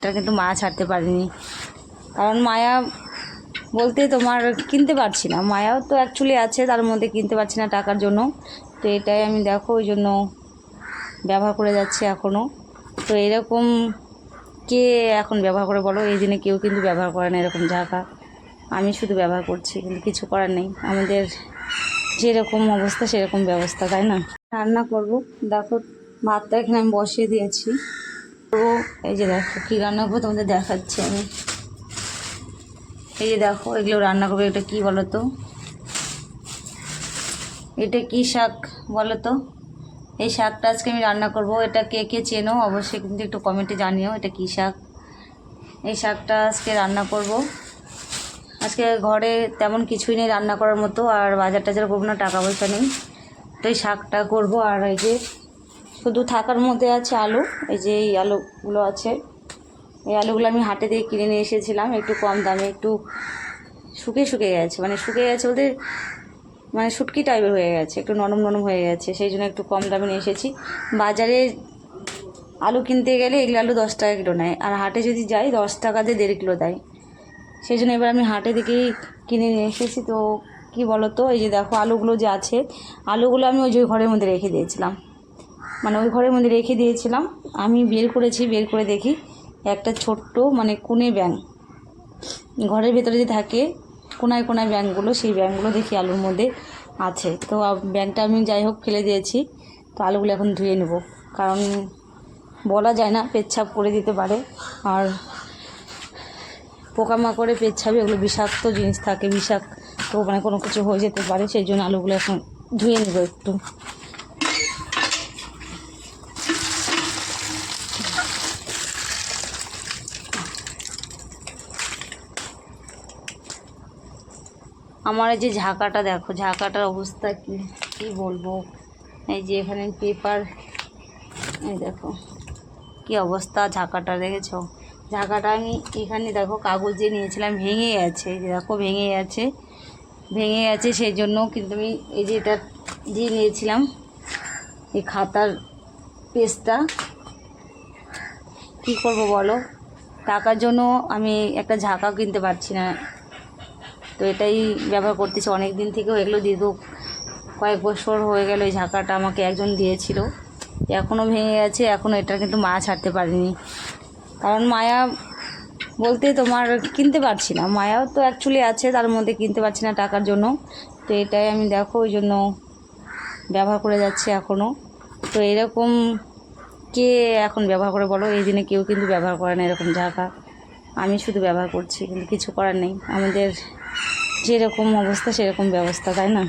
এটা কিন্তু মায়া ছাড়তে পারিনি, কারণ মায়া বলতে তোমার কিনতে পারছি না, মায়াও তো অ্যাকচুয়ালি আছে, তার মধ্যে কিনতে পারছি না টাকার জন্য। তো এটাই আমি দেখো ওই জন্য ব্যবহার করে যাচ্ছি এখনও। তো এরকম কে এখন ব্যবহার করে বলো? এই দিনে কেউ কিন্তু ব্যবহার করে না এরকম ঝাঁকা, আমি শুধু ব্যবহার করছি, কিন্তু কিছু করার নেই, আমাদের যেরকম অবস্থা সেরকম ব্যবস্থা, তাই না? রান্না করব, দেখো ভাতটা এখানে আমি বসিয়ে দিয়েছি। তো এই যে দেখো কী রান্না করবো তোমাদের দেখাচ্ছি আমি। এই যে দেখো এগুলো রান্না করবো। এটা কি বলো তো? এটা কি শাক বলো তো? এই শাকটা আজকে আমি রান্না করব। এটা কে কে চেনো অবশ্যই কিন্তু একটু কমেন্টে জানিও এটা কি শাক। এই শাকটা আজকে রান্না করব। আজকে ঘরে তেমন কিছুই নেই রান্না করার মতো, আর বাজার টাজার করবো না, টাকা পয়সা নেই। তো এই শাকটা করবো। আর এই যে শুধু থাকার মধ্যে আছে আলু, এই যে এই আলুগুলো আছে, এই আলুগুলো আমি হাটে থেকে কিনে নিয়ে এসেছিলাম একটু কম দামে, একটু শুকিয়ে গেছে, মানে শুকিয়ে গেছে বলতে মানে শুটকি টাইপের হয়ে গেছে, একটু নরম নরম হয়ে গেছে, সেই জন্য একটু কম দামে নিয়ে এসেছি। বাজারে আলু কিনতে গেলে এগুলো আলু 10 টাকা কিলো নেয়, আর হাটে যদি যাই 10 টাকা দিয়ে 1.5 কিলো দেয়, সেই জন্য এবার আমি হাটে থেকেই কিনে নিয়ে এসেছি। তো কি বলো তো, এই যে দেখো আলুগুলো যে আছে, আলুগুলো আমি ওই যে ঘরের মধ্যে রেখে দিয়েছিলাম, মানে ওই ঘরের মধ্যে রেখে দিয়েছিলাম। আমি বের করেছি, বের করে দেখি একটা ছোট্ট মানে কুনে ব্যাঙ ঘরের ভেতরে যে থাকে কোনায় কোনায় ব্যাঙগুলো, সেই ব্যাঙগুলো দেখি আলুর মধ্যে আছে। তো ব্যাঙটা আমি যাই হোক ফেলে দিয়েছি। তো আলুগুলো এখন ধুয়ে নেব, কারণ বলা যায় না, পেচ্ছাপ করে দিতে পারে, আর পোকামাকড়ে পেচ্ছাপে এগুলো বিষাক্ত জিনিস থাকে, বিষাক্ত মানে কোনো কিছু হয়ে যেতে পারে, সেই জন্য আলুগুলো এখন ধুয়ে নেব একটু। আমার এই যে ঝাঁকাটা দেখো, ঝাঁকাটার অবস্থা কি কি বলবো। এই যে এখানে পেপার, এই দেখো কি অবস্থা ঝাঁকাটা, দেখেছো? ঝাঁকাটা আমি এখানে দেখো কাগজ দিয়ে নিয়েছিলাম, ভেঙে গেছে, এই যে দেখো ভেঙে গেছে সেই জন্য কিন্তু আমি এই যে এটা দিয়ে নিয়েছিলাম এই খাতার পেজটা, কী করবো বলো, টাকার জন্য আমি একটা ঝাঁকা কিনতে পারছি না। তো এটাই ব্যবহার করতেছি অনেক দিন থেকেও, এগুলো দীর্ঘ কয়েক বছর হয়ে গেল। এই ঝাঁকাটা আমাকে একজন দিয়েছিল, এখনও ভেঙে গেছে, এখনও এটা কিন্তু মায়া ছাড়তে পারিনি, কারণ মায়া বলতে তোমার কিনতে পারছি না, মায়াও তো অ্যাকচুয়ালি আছে, তার মধ্যে কিনতে পারছি না টাকার জন্য। তো এটাই আমি দেখো ওই জন্য ব্যবহার করে যাচ্ছি এখনও। তো এরকম কে এখন ব্যবহার করে বলো? এই দিনে কেউ কিন্তু ব্যবহার করে না এরকম ঝাঁকা, আমি শুধু ব্যবহার করছি, কিন্তু কিছু করার নেই, আমাদের যেরকম অবস্থা সেরকম ব্যবস্থা, তাই না?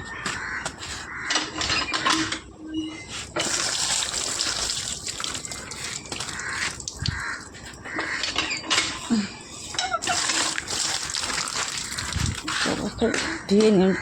অবস্থা ধুয়ে নিন।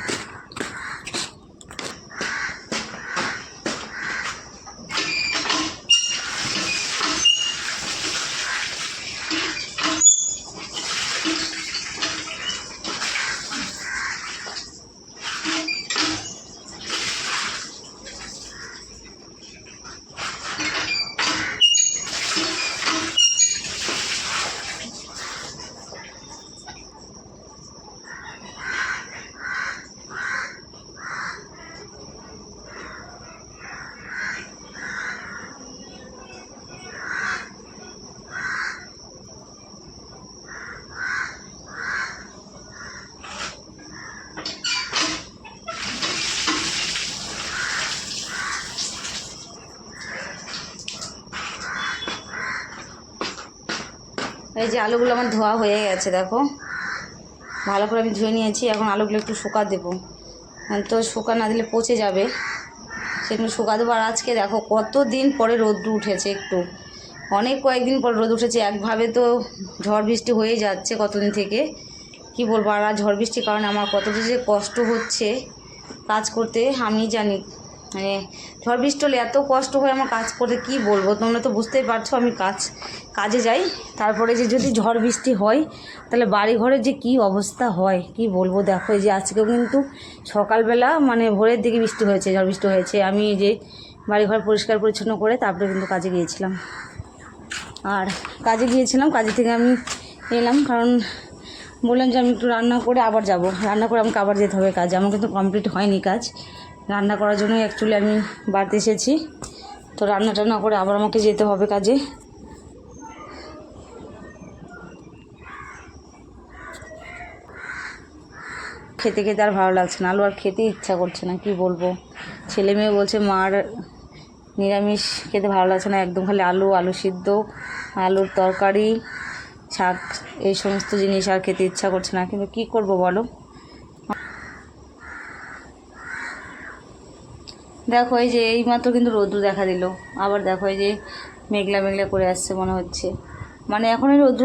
এই যে আলুগুলো আমার ধোয়া হয়ে গেছে, দেখো ভালো করে আমি ধুয়ে নিয়েছি। এখন আলুগুলো একটু শুকা দেবো, তো শুকা না দিলে পচে যাবে, সেগুলো শুকা দেবো। আর আজকে দেখো কত দিন পরে রোদ্র উঠেছে, একটু অনেক কয়েকদিন পর রোদ উঠেছে, একভাবে তো ঝড় বৃষ্টি হয়ে যাচ্ছে কতদিন থেকে, কি বলবো। আর ঝড় বৃষ্টির কারণে আমার কতটা যে কষ্ট হচ্ছে কাজ করতে আমি জানি, মানে ঝড় বৃষ্টি হলে এত কষ্ট হয় আমার কাজ করতে, কি বলবো, তোমরা তো বুঝতেই পারছো। আমি কাজে যাই, তারপরে যে যদি ঝড় বৃষ্টি হয় তাহলে বাড়ি ঘরের যে কি অবস্থা হয় কি বলবো। দেখো এই যে আজকেও কিন্তু সকালবেলা মানে ভোরের দিকে বৃষ্টি হয়েছে, ঝড় বৃষ্টি হয়েছে, আমি যে বাড়িঘর পরিষ্কার পরিচ্ছন্ন করে তারপরে কিন্তু কাজে গিয়েছিলাম। আর কাজে গিয়েছিলাম, কাজে থেকে আমি এলাম, কারণ বললাম যে আমি একটু রান্না করে আবার যাব, রান্না করে আমাকে আবার যেতে হবে কাজে। আমার কিন্তু কমপ্লিট হয়নি কাজ, রান্না করার জন্য অ্যাকচুয়ালি আমি বাড়িতে এসেছি। তো রান্না টান্না করে আবার আমাকে যেতে হবে কাজে। খেতে খেতে আর ভালো লাগছে না, আলু আর খেতে ইচ্ছা করছে না, কি বলবো। ছেলে মেয়ে বলছে মার নিরামিষ খেতে ভালো লাগছে না, একদম খালি আলু, আলু সিদ্ধ, আলুর তরকারি, শাক, এই সমস্ত জিনিস আর খেতে ইচ্ছা করছে না। কিন্তু কি করব বলো। দেখো এই যে এইমাত্র কিন্তু রৌদ্র দেখা দিল, আবার দেখো এই যে মেঘলা মেঘলা করে আসছে মনে হচ্ছে, মানে এখন এই রৌদ্র